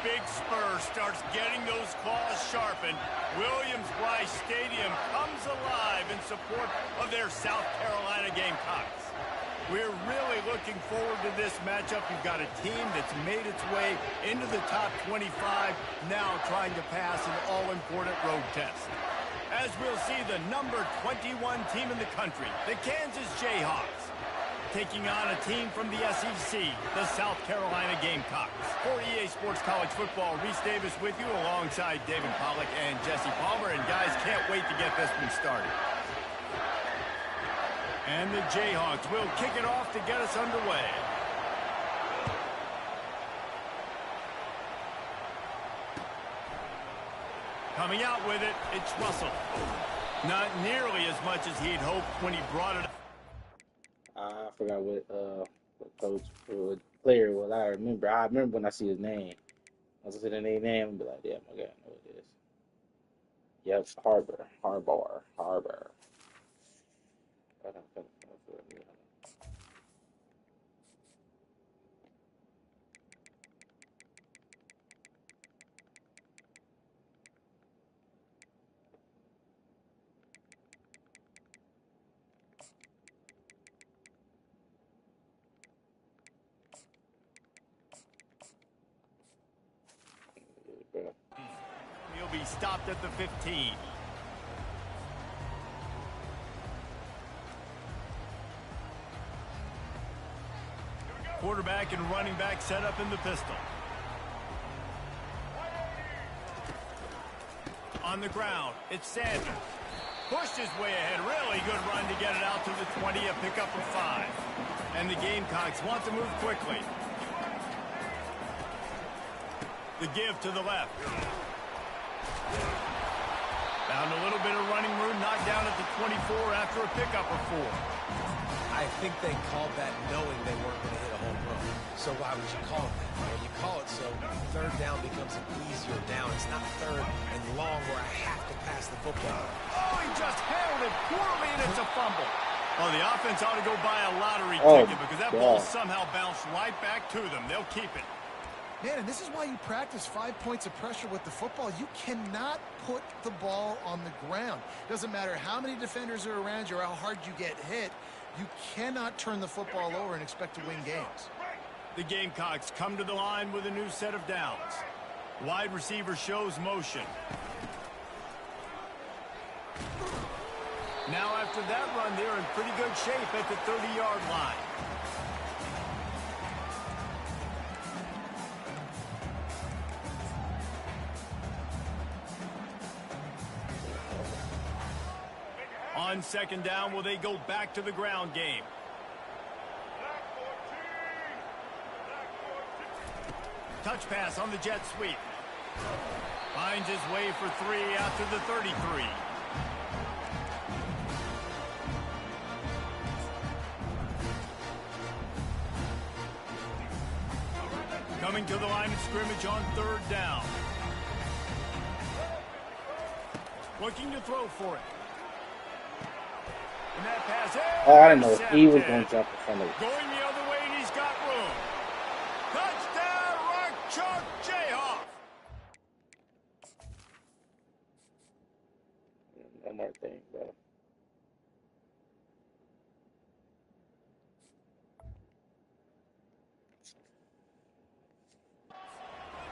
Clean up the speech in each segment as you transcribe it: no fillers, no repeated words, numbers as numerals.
big spur starts getting those claws sharpened, Williams-Brice Stadium comes alive in support of their South Carolina Gamecocks. We're really looking forward to this matchup. You've got a team that's made its way into the top 25, now trying to pass an all-important road test. As we'll see the number 21 team in the country, the Kansas Jayhawks, taking on a team from the SEC, the South Carolina Gamecocks. For EA Sports College Football, Reese Davis with you alongside David Pollack and Jesse Palmer. And guys, can't wait to get this one started. And the Jayhawks will kick it off to get us underway. Coming out with it, it's Russell. Not nearly as much as he'd hoped when he brought it up. I forgot what coach or player was. I remember when I see his name. I was looking at their name and be like, yeah, my God, I know what it is. Yep, Harbaugh. He'll be stopped at the 15. Quarterback and running back set up in the pistol. On the ground, it's Sanders. Pushed his way ahead. Really good run to get it out to the 20, a pickup of 5. And the Gamecocks want to move quickly. The give to the left. Found a little bit of running room, knocked down at the 24 after a pickup of 4. I think they called that knowing they weren't going to hit a home run. So why would you call it that? Well, you call it so third down becomes an easier down. It's not third and long where I have to pass the football. Oh, he just handled it poorly, and it's a fumble. Oh, the offense ought to go buy a lottery ticket because that ball somehow bounced right back to them. They'll keep it. Man, and this is why you practice 5 points of pressure with the football. You cannot put the ball on the ground. Doesn't matter how many defenders are around you or how hard you get hit. You cannot turn the football over and expect to win games. The Gamecocks come to the line with a new set of downs. Wide receiver shows motion. Now after that run, they're in pretty good shape at the 30-yard line. On second down, will they go back to the ground game? Touch pass on the jet sweep. Finds his way for 3 out to the 33. Coming to the line of scrimmage on third down. Looking to throw for it. And that pass, I didn't know if he was going to jump in front of it. Going the other way, and he's got room. Touchdown, Rock Chalk Jayhawk. One more thing, bro.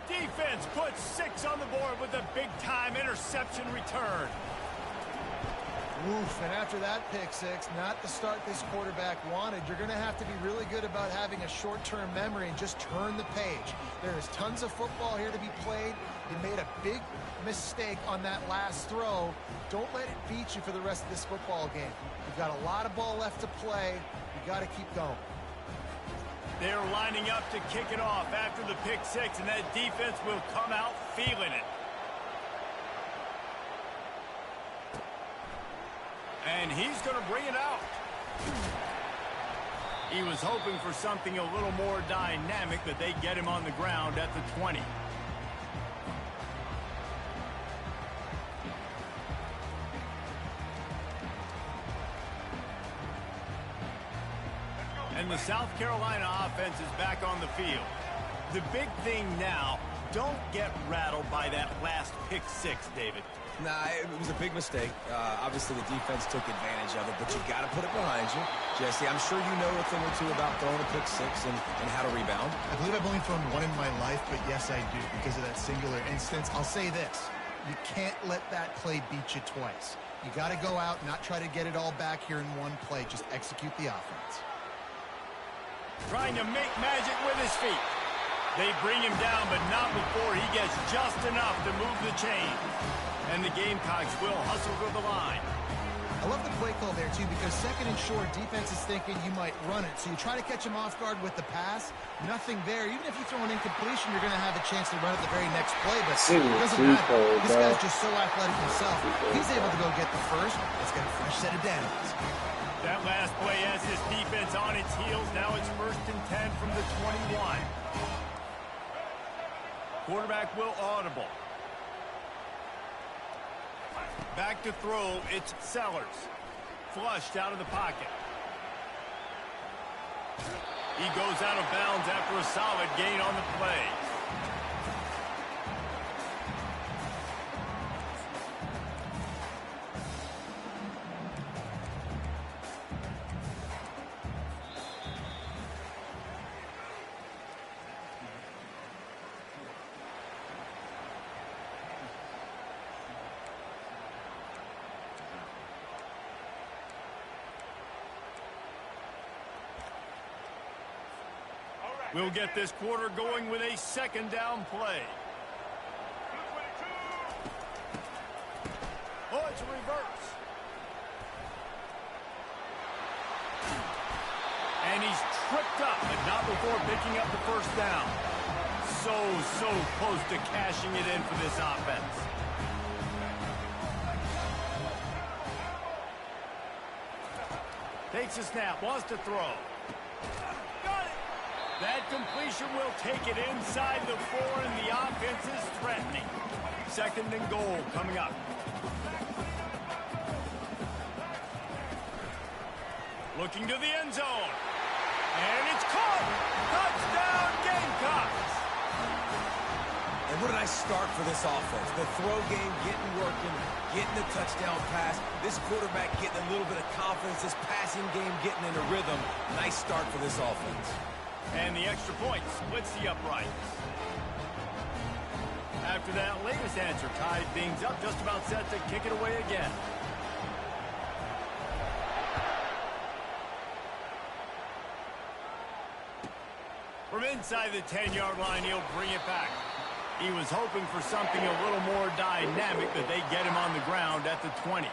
Defense puts 6 on the board with a big-time interception return. Woof, and after that pick 6, not the start this quarterback wanted. You're going to have to be really good about having a short-term memory and just turn the page. There is tons of football here to be played. You made a big mistake on that last throw. Don't let it beat you for the rest of this football game. You've got a lot of ball left to play. You got to keep going. They're lining up to kick it off after the pick 6, and that defense will come out feeling it. And he's going to bring it out. He was hoping for something a little more dynamic, but they get him on the ground at the 20. And the South Carolina offense is back on the field. The big thing now, don't get rattled by that last pick six, David. Nah, it was a big mistake. Obviously, the defense took advantage of it, but you got to put it behind you. Jesse, I'm sure you know a thing or two about throwing a pick six and how to rebound. I believe I've only thrown one in my life, but yes, I do, because of that singular instance. I'll say this. You can't let that play beat you twice. You got to go out, not try to get it all back here in one play. Just execute the offense. Trying to make magic with his feet. They bring him down, but not before he gets just enough to move the chain. And the Gamecocks will hustle to the line. I love the play call there, too, because second and short, defense is thinking you might run it. So you try to catch him off guard with the pass. Nothing there. Even if you throw an incompletion, you're going to have a chance to run it the very next play. But it doesn't matter. This guy's just so athletic himself. He's able to go get the first. Let's get a fresh set of downs. That last play has his defense on its heels. Now it's 1st and 10 from the 21. Quarterback will audible. Back to throw, it's Sellers. Flushed out of the pocket. He goes out of bounds after a solid gain on the play. We'll get this quarter going with a 2nd down play. Oh, it's a reverse. And he's tripped up, but not before picking up the 1st down. So close to cashing it in for this offense. Takes a snap, wants to throw. That completion will take it inside the 4, and the offense is threatening. 2nd and goal coming up. Looking to the end zone. And it's caught. Touchdown, Gamecocks. And what a nice start for this offense. The throw game getting working, getting the touchdown pass. This quarterback getting a little bit of confidence. This passing game getting into rhythm. Nice start for this offense. And the extra point splits the uprights. After that latest answer, tied things up, just about set to kick it away again. From inside the 10-yard line, he'll bring it back. He was hoping for something a little more dynamic, but they get him on the ground at the 20.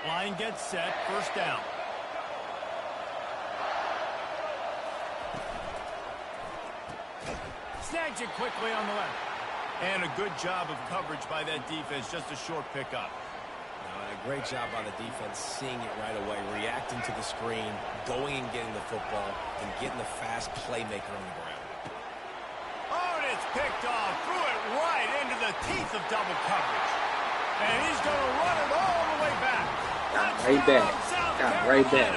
Line gets set, 1st down. Snags it quickly on the left. And a good job of coverage by that defense, just a short pickup. A great job by the defense, seeing it right away, reacting to the screen, going and getting the football, and getting the fast playmaker on the ground. Oh, and it's picked off, threw it right into the teeth of double coverage. And he's going to run it all the way back. Right back. Got right back.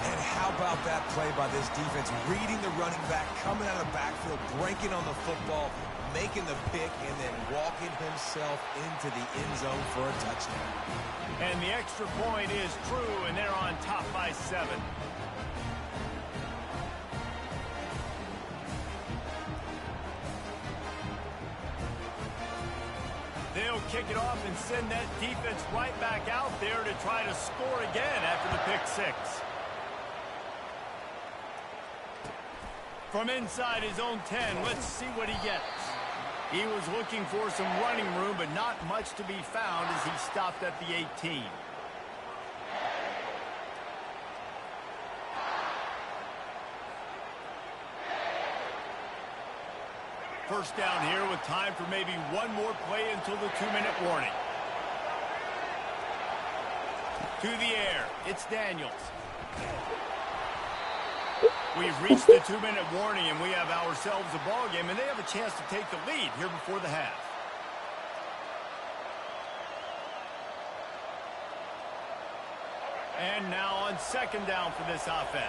And how about that play by this defense? Reading the running back, coming out of the backfield, breaking on the football, making the pick, and then walking himself into the end zone for a touchdown. And the extra point is true, and they're on top by 7. They'll kick it off and send that defense right back out there to try to score again after the pick 6. From inside his own 10, let's see what he gets. He was looking for some running room, but not much to be found as he stopped at the 18. First down here with time for maybe one more play until the 2-minute warning. To the air, it's Daniels. We've reached the 2-minute warning, and we have ourselves a ball game, and they have a chance to take the lead here before the half. And now on second down for this offense.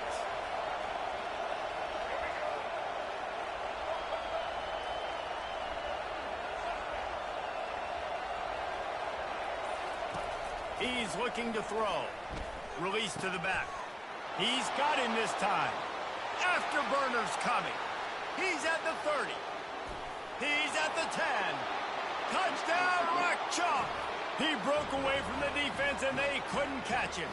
He's looking to throw. Release to the back. He's got him this time. Afterburner's coming. He's at the 30. He's at the 10. Touchdown, Rock Chalk. He broke away from the defense, and they couldn't catch him.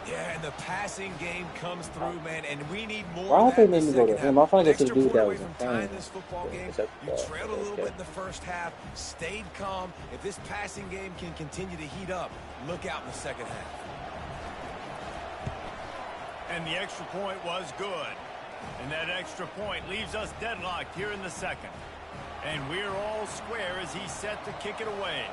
Yeah, and the passing game comes through, man, and we need more Why of don't that they in the let me go to second him? half. I'm trying to get to Extra the dude point that away was from in tying pain. this football game. Except You that. trailed a little Okay. bit in the first half, stayed calm. If this passing game can continue to heat up, look out in the second half. And the extra point was good. And that extra point leaves us deadlocked here in the second. And we're all square as he's set to kick it away.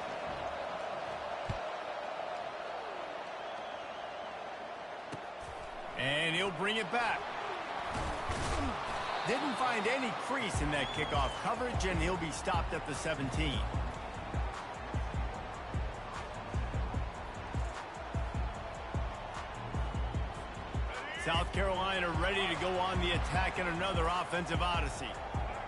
And he'll bring it back. Didn't find any crease in that kickoff coverage, and he'll be stopped at the 17. South Carolina ready to go on the attack in another offensive odyssey.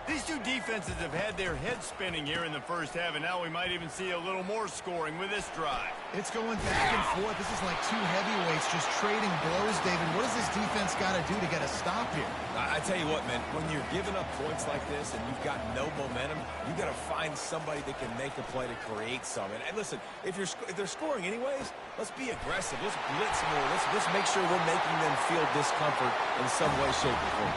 These two defenses have had their heads spinning here in the first half, and now we might even see a little more scoring with this drive. It's going back and forth. This is like two heavyweights just trading blows, David. What does this defense got to do to get a stop here? I tell you what, man, when you're giving up points like this and you've got no momentum, you got to find somebody that can make a play to create some. And listen, if they're scoring anyways, let's be aggressive. Let's blitz more. Let's make sure we're making them feel discomfort in some way, shape, or form.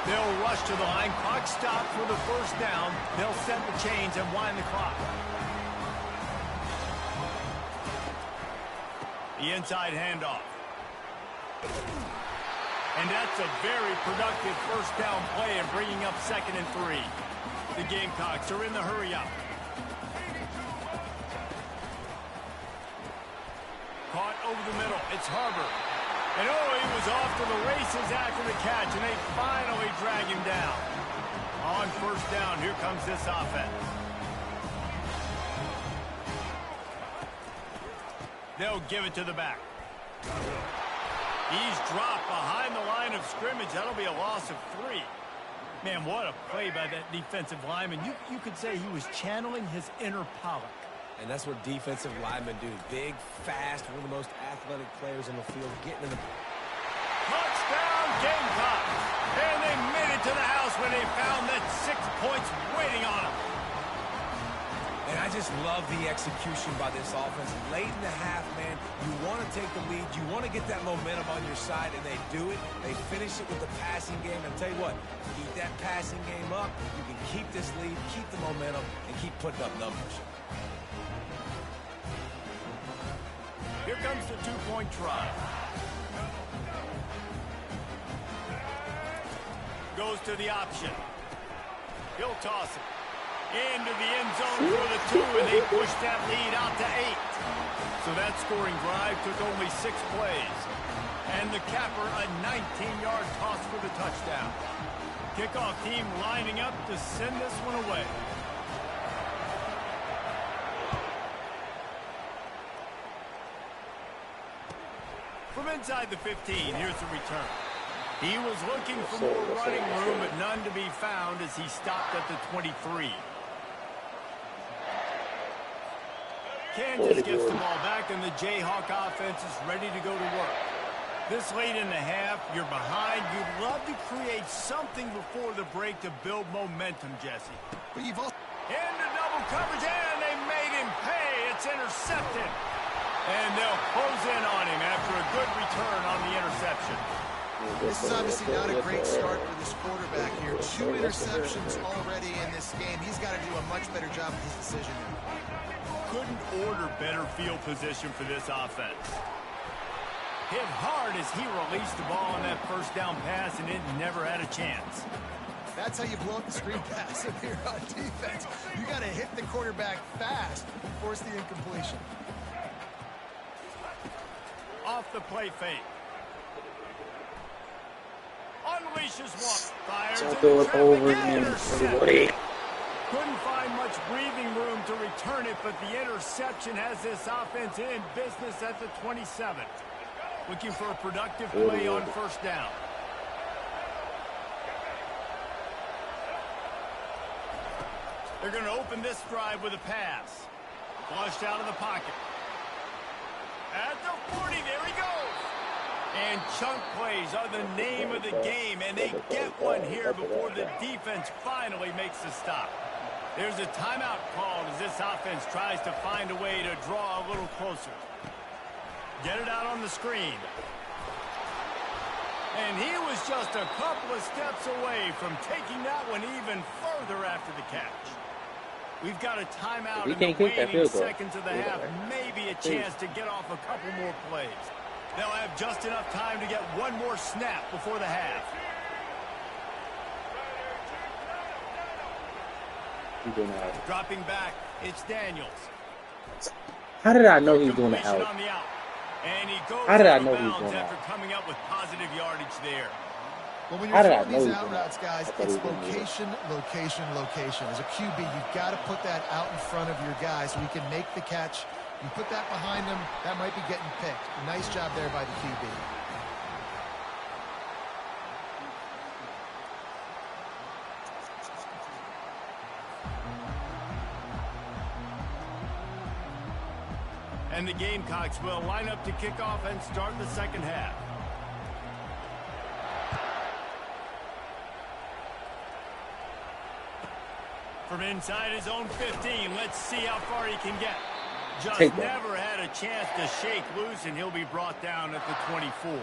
They'll rush to the line. Clock stop for the first down. They'll set the chains and wind the clock. The inside handoff. And that's a very productive first down play and bringing up 2nd and 3. The Gamecocks are in the hurry up. Caught over the middle. It's Harbor. And oh, he was off to the races after the catch, and they finally drag him down. On first down, here comes this offense. They'll give it to the back. He's dropped behind the line of scrimmage. That'll be a loss of 3. Man, what a play by that defensive lineman. You could say he was channeling his inner Pollock. And that's what defensive linemen do. Big, fast, one of the most athletic players on the field, getting in the... Touchdown, Gamecocks! And they made it to the house when they found that 6 points waiting on them. And I just love the execution by this offense. Late in the half, man, you want to take the lead. You want to get that momentum on your side, and they do it. They finish it with the passing game. And I'll tell you what, keep that passing game up. You can keep this lead, keep the momentum, and keep putting up numbers. Here comes the two-point try. Goes to the option. He'll toss it. Into the end zone for the 2, and they push that lead out to 8. So that scoring drive took only 6 plays. And the capper, a 19-yard toss for the touchdown. Kickoff team lining up to send this one away. From inside the 15, here's the return. He was looking for more running room, but none to be found as he stopped at the 23. Kansas gets the ball back, and the Jayhawk offense is ready to go to work. This late in the half, you're behind. You'd love to create something before the break to build momentum, Jesse. But you've also... Into double coverage, and they made him pay. It's intercepted. And they'll close in on him after a good return on the interception. This is obviously not a great start for this quarterback here. 2 interceptions already in this game. He's got to do a much better job of his decision here. Couldn't order better field position for this offense. Hit hard as he released the ball on that first down pass, and it never had a chance. That's how you blow up the screen pass if you're on defense. You got to hit the quarterback fast and force the incompletion. Off the play fake. Unleashes one. Fires Jump it over again. everybody. Couldn't find much breathing room to return it, but the interception has this offense in business at the 27. Looking for a productive play on first down. They're going to open this drive with a pass. Flushed out of the pocket. At the 40, there he goes. And chunk plays are the name of the game, and they get one here before the defense finally makes the stop. There's a timeout called as this offense tries to find a way to draw a little closer. Get it out on the screen. And he was just a couple of steps away from taking that one even further after the catch. We've got a timeout in the waning seconds of the half. Maybe a chance to get off a couple more plays. They'll have just enough time to get one more snap before the half. Dropping back, it's Daniels. How did I know he was doing the out? And he goes How did I know he was bounds doing after coming up with positive yardage there. Well, when you're throwing these out routes, guys, it's location, location, location. As a QB, you've got to put that out in front of your guy so he can make the catch. You put that behind him, that might be getting picked. Nice job there by the QB. And the Gamecocks will line up to kick off and start the second half. From inside his own 15, let's see how far he can get. Just never had a chance to shake loose, and he'll be brought down at the 24.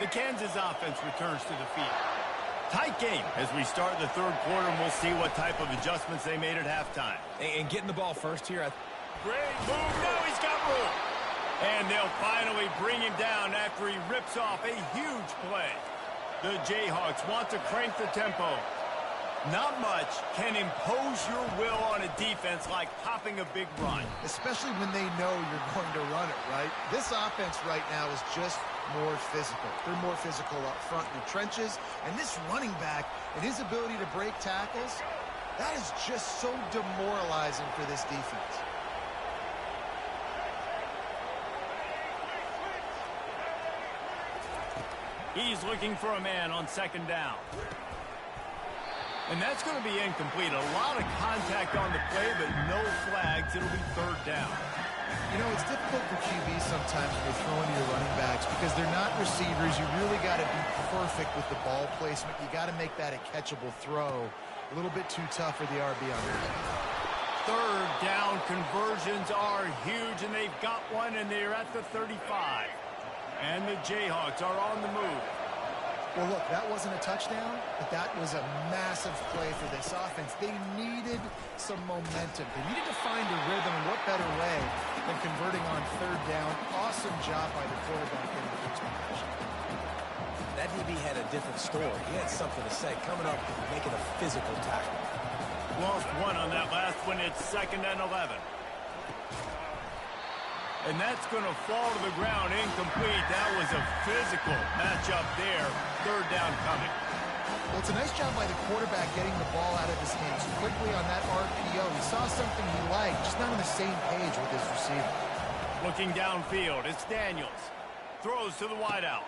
The Kansas offense returns to the field. Tight game as we start the third quarter, and we'll see what type of adjustments they made at halftime. And getting the ball first here. Great move. Now he's got room. And they'll finally bring him down after he rips off a huge play. The Jayhawks want to crank the tempo. Not much can impose your will on a defense like popping a big run. Especially when they know you're going to run it, right? This offense right now is just more physical. They're more physical up front in the trenches. And this running back and his ability to break tackles, that is just so demoralizing for this defense. He's looking for a man on second down. And that's going to be incomplete. A lot of contact on the play, but no flags. It'll be third down. You know, it's difficult for QBs sometimes when you're throwing to your running backs because they're not receivers. You really got to be perfect with the ball placement. You got to make that a catchable throw. A little bit too tough for the RB on that. Third down conversions are huge, and they've got one, and they're at the 35. And the Jayhawks are on the move. Well, look, that wasn't a touchdown, but that was a massive play for this offense. They needed some momentum. They needed to find a rhythm, and what better way than converting on third down. Awesome job by the quarterback getting the first completion. That DB had a different story. He had something to say, coming up and making a physical tackle. Lost one on that last one. It's 2nd and 11. And that's going to fall to the ground incomplete. That was a physical matchup there. Third down coming. Well, it's a nice job by the quarterback getting the ball out of his hands quickly on that RPO. He saw something he liked, just not on the same page with his receiver. Looking downfield, it's Daniels. Throws to the wideout.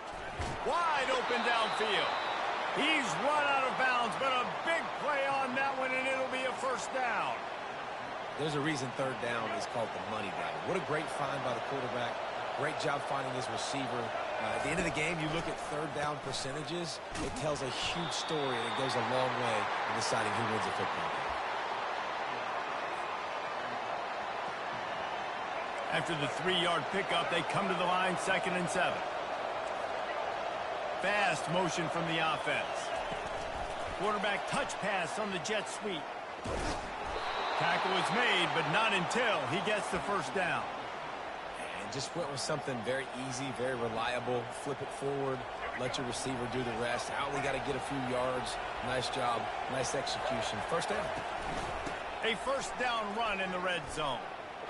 Wide open downfield. He's run out of bounds, but a big play on that one, and it'll be a first down. There's a reason third down is called the money down. What a great find by the quarterback. Great job finding his receiver. At the end of the game, you look at third down percentages. It tells a huge story, and it goes a long way in deciding who wins a football game. After the 3-yard pickup, they come to the line 2nd and 7. Fast motion from the offense. Quarterback touch pass on the jet sweep. Tackle is made, but not until he gets the first down. And just went with something very easy, very reliable. Flip it forward, let your receiver do the rest. Only got to get a few yards. Nice job, nice execution. First down. A first down run in the red zone.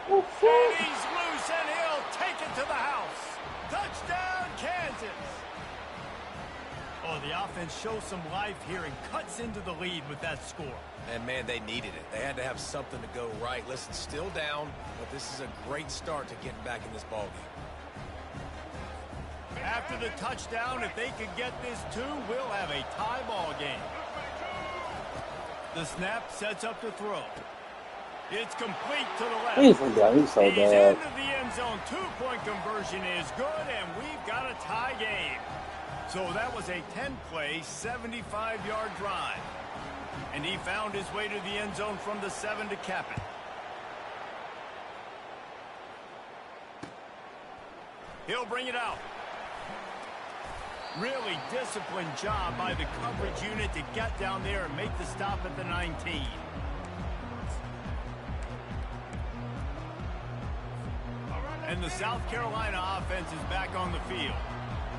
And he's loose, and he'll take it to the house. Touchdown, Kansas. Oh, the offense shows some life here and cuts into the lead with that score. And, man, they needed it. They had to have something to go right. Listen, still down, but this is a great start to getting back in this ballgame. After the touchdown, if they could get this too, we'll have a tie ball game. The snap sets up to throw. It's complete to the left. He's so He's bad. into the end zone. Two-point conversion is good, and we've got a tie game. So that was a 10-play, 75-yard drive. And he found his way to the end zone from the 7 to cap it. He'll bring it out. Really disciplined job by the coverage unit to get down there and make the stop at the 19. And the South Carolina offense is back on the field.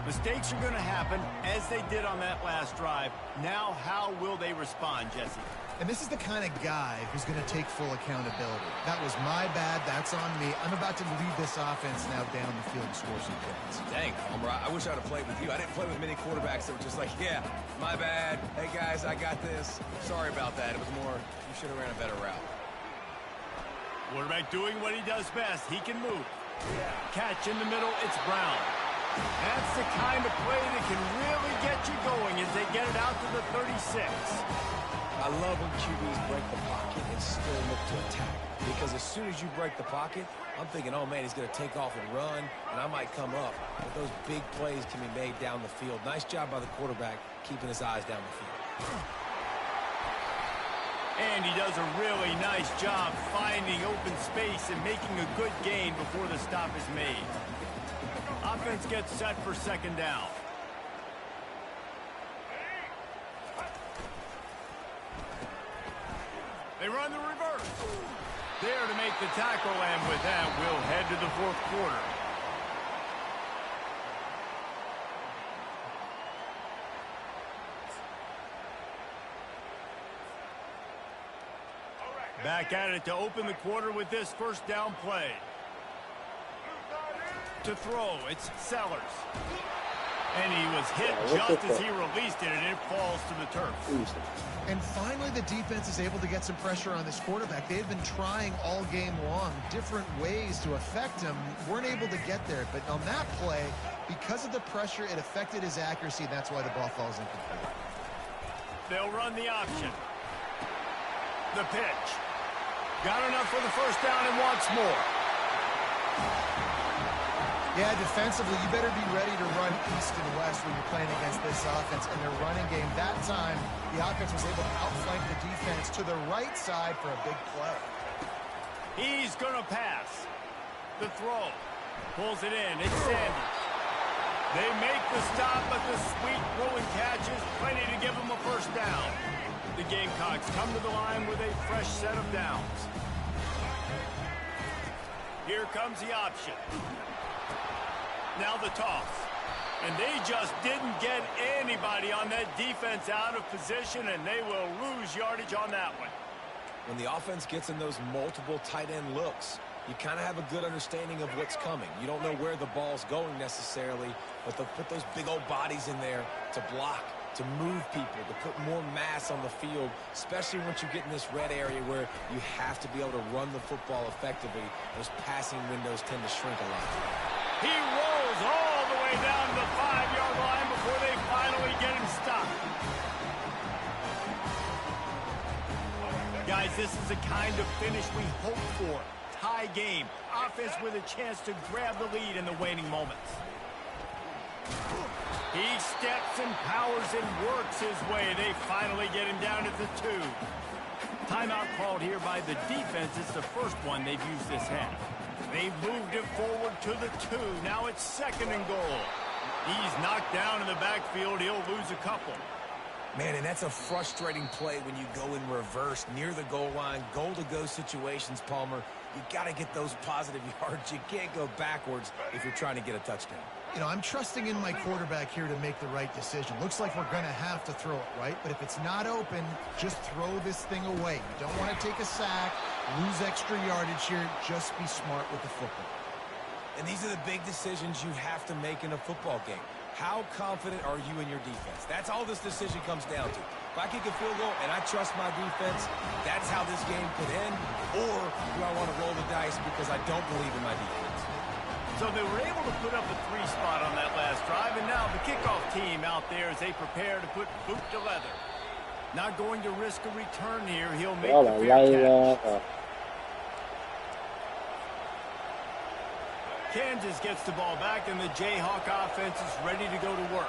Mistakes are going to happen, as they did on that last drive. Now, how will they respond, Jesse? And this is the kind of guy who's going to take full accountability. That was my bad. That's on me. I'm about to lead this offense now down the field and score some points. Dang, Homer, I wish I'd have played with you. I didn't play with many quarterbacks that were just like, yeah, my bad. Hey, guys, I got this. Sorry about that. It was more, you should have ran a better route. Quarterback doing what he does best. He can move. Catch in the middle. It's Brown. That's the kind of play that can really get you going as they get it out to the 36. I love when QBs break the pocket and still look to attack. Because as soon as you break the pocket, I'm thinking, oh, man, he's going to take off and run, and I might come up. But those big plays can be made down the field. Nice job by the quarterback keeping his eyes down the field. And he does a really nice job finding open space and making a good gain before the stop is made. Offense gets set for second down. They run the reverse. There to make the tackle, and with that, we'll head to the fourth quarter. Back at it to open the quarter with this first down play. To throw, it's Sellers. And he was hit just as he released it, and it falls to the turf. And finally, the defense is able to get some pressure on this quarterback. They had been trying all game long different ways to affect him. Weren't able to get there. But on that play, because of the pressure, it affected his accuracy, and that's why the ball falls incomplete. They'll run the option. The pitch. Got enough for the first down and wants more. Yeah, defensively, you better be ready to run east and west when you're playing against this offense and their running game. That time, the offense was able to outflank the defense to the right side for a big play. He's going to pass. The throw. Pulls it in. It's Sanders. They make the stop, but the sweet throwing catch is plenty to give them a first down. The Gamecocks come to the line with a fresh set of downs. Here comes the option. Now the toss. And they just didn't get anybody on that defense out of position, and they will lose yardage on that one. When the offense gets in those multiple tight end looks, you kind of have a good understanding of what's coming. You don't know where the ball's going necessarily, but they'll put those big old bodies in there to block, to move people, to put more mass on the field, especially once you get in this red area where you have to be able to run the football effectively. Those passing windows tend to shrink a lot. He rolls all the way down to the 5-yard line before they finally get him stopped. Guys, this is the kind of finish we hope for. Tie game. Offense with a chance to grab the lead in the waning moments. He steps and powers and works his way. They finally get him down at the 2. Timeout called here by the defense. It's the first one they've used this half. They've moved it forward to the 2. Now it's second and goal. He's knocked down in the backfield. He'll lose a couple. Man, and that's a frustrating play when you go in reverse near the goal line. Goal-to-go situations, Palmer. You got to get those positive yards. You can't go backwards if you're trying to get a touchdown. You know, I'm trusting in my quarterback here to make the right decision. Looks like we're going to have to throw it, right? But if it's not open, just throw this thing away. You don't want to take a sack, lose extra yardage here. Just be smart with the football. And these are the big decisions you have to make in a football game. How confident are you in your defense? That's all this decision comes down to. If I kick a field goal and I trust my defense, that's how this game could end. Or do I want to roll the dice because I don't believe in my defense? So they were able to put up a 3 spot on that last drive, and now the kickoff team out there as they prepare to put boot to leather. Not going to risk a return here. He'll make the fair catch. Kansas gets the ball back, and the Jayhawk offense is ready to go to work.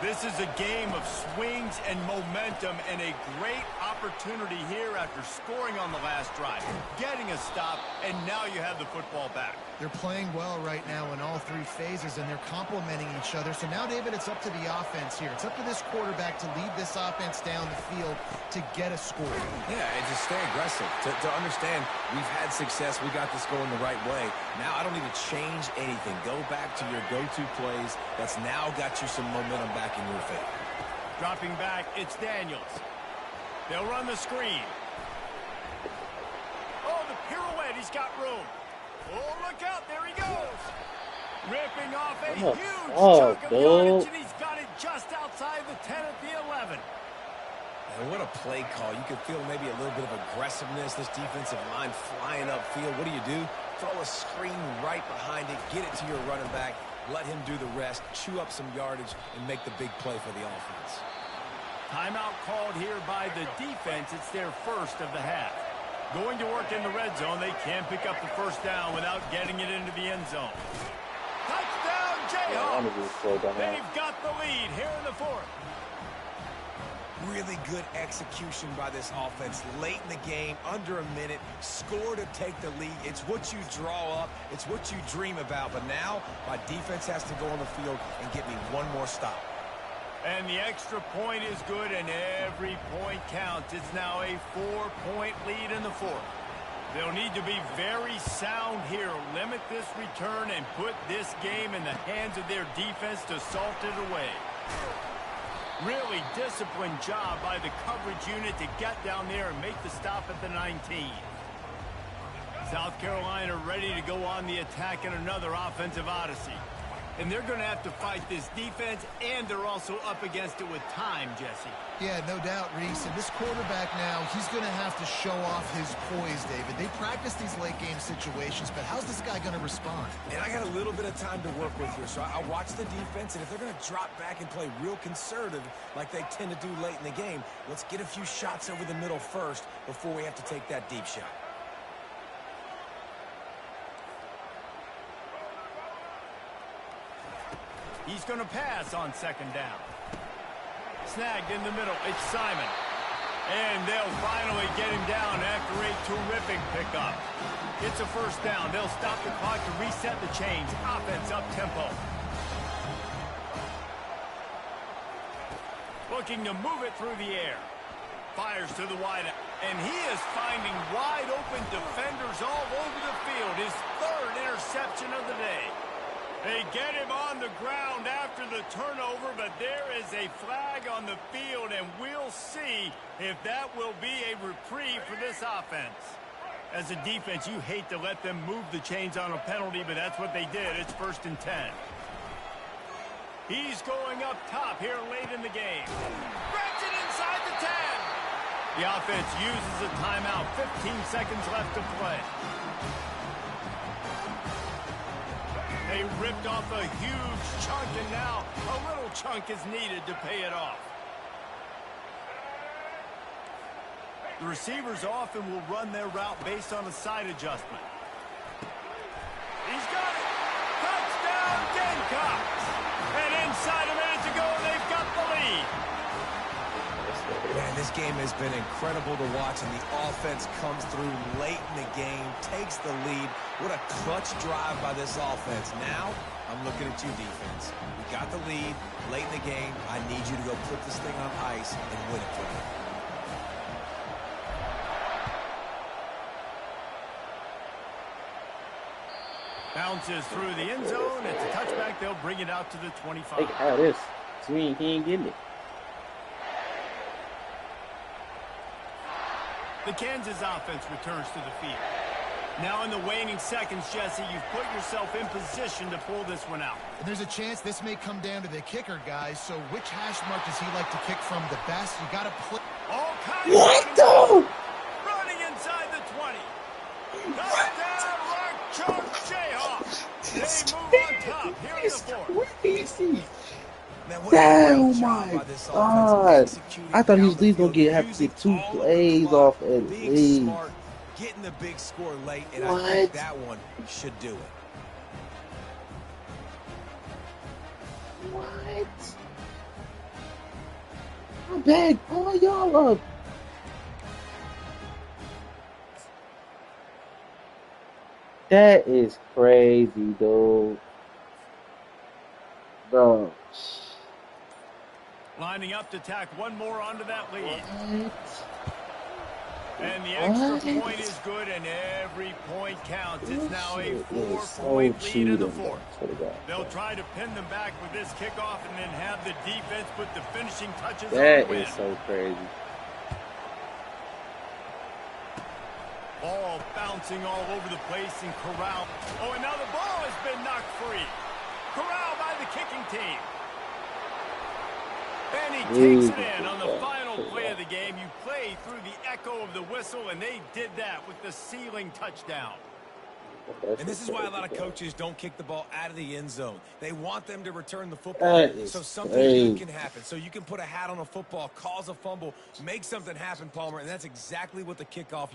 This is a game of swings and momentum, and a great opportunity here after scoring on the last drive, getting a stop, and now you have the football back. They're playing well right now in all 3 phases, and they're complementing each other. So now, David, it's up to the offense here. It's up to this quarterback to lead this offense down the field to get a score. Yeah, and to stay aggressive, to understand we've had success, we got this going the right way. Now I don't need to change anything. Go back to your go-to plays. That's now got you some momentum back in your favor. Dropping back, it's Daniels. They'll run the screen. Oh, the pirouette, he's got room. Oh, look out, there he goes. Ripping off a huge chunk of yardage, and he's got it just outside the 10 at the 11. And what a play call. You can feel maybe a little bit of aggressiveness, this defensive line flying upfield. What do? Throw a screen right behind it, get it to your running back, let him do the rest, chew up some yardage, and make the big play for the offense. Timeout called here by the defense. It's their first of the half. Going to work in the red zone. They can't pick up the first down without getting it into the end zone. Touchdown, Jayhawks! They've got the lead here in the 4th. Really good execution by this offense late in the game, under a minute, score to take the lead. It's what you draw up. It's what you dream about. But now my defense has to go on the field and get me one more stop. And the extra point is good, and every point counts. It's now a 4-point lead in the 4th. They'll need to be very sound here. Limit this return and put this game in the hands of their defense to salt it away. Really disciplined job by the coverage unit to get down there and make the stop at the 19. South Carolina ready to go on the attack in another offensive odyssey. And they're going to have to fight this defense, and they're also up against it with time, Jesse. Yeah, no doubt, Reese. And this quarterback now, he's going to have to show off his poise, David. They practice these late-game situations, but how's this guy going to respond? And I got a little bit of time to work with here, so I'll watch the defense, and if they're going to drop back and play real conservative like they tend to do late in the game, let's get a few shots over the middle first before we have to take that deep shot. He's going to pass on 2nd down. Snagged in the middle. It's Simon. And they'll finally get him down after a terrific pickup. It's a 1st down. They'll stop the clock to reset the chains. Offense up tempo. Looking to move it through the air. Fires to the wide. And he is finding wide open defenders all over the field. His 3rd interception of the day. They get him on the ground after the turnover, but there is a flag on the field, and we'll see if that will be a reprieve for this offense. As a defense, you hate to let them move the chains on a penalty, but that's what they did. It's 1st and 10. He's going up top here late in the game. Grabs it inside the 10. The offense uses a timeout. 15 seconds left to play. They ripped off a huge chunk, and now a little chunk is needed to pay it off. The receivers often will run their route based on a side adjustment. He's got it. Touchdown, Gamecocks. And inside a minute to go, they've got the lead. Man, this game has been incredible to watch, and the offense comes through late in the game, takes the lead. What a clutch drive by this offense. Now, I'm looking at you, defense. We got the lead late in the game. I need you to go put this thing on ice and win it for me. Bounces through the end zone. It's a touchback. They'll bring it out to the 25. Look at this. Swing, he ain't getting it. The Kansas offense returns to the field. Now in the waning seconds, Jesse, you've put yourself in position to pull this one out. And there's a chance this may come down to the kicker, guys. So which hash mark does he like to kick from the best? You got to play. All kinds What of the? running inside the 20. Touchdown, Rock Chalk Jayhawks. They move on top here in the fourth. Crazy. Man, what a Oh great job my by this offense of God. executing I thought he down was at the least gonna field, have to using get 2 all of the plays clock, off at being least. smart, getting the big score late, and I What? think that one should do it. What? I beg all y'all up. That is crazy, dude. Bro. Lining up to tack one more onto that lead. What? And the extra What? point is good, and every point counts. It's This now a shit is 4-point so lead in the cheating, fourth. bro. Swear to God, They'll bro. try to pin them back with this kickoff and then have the defense put the finishing touches on That the win. is so crazy. Ball bouncing all over the place and Corral. Oh, and now the ball has been knocked free. Corral by the kicking team. And he takes it in on the final play of the game. You play through the echo of the whistle, and they did that with the ceiling touchdown. And this is why a lot of coaches don't kick the ball out of the end zone. They want them to return the football That is so something crazy. good can happen. So you can put a hat on a football, cause a fumble, make something happen, Palmer, and that's exactly what the kickoff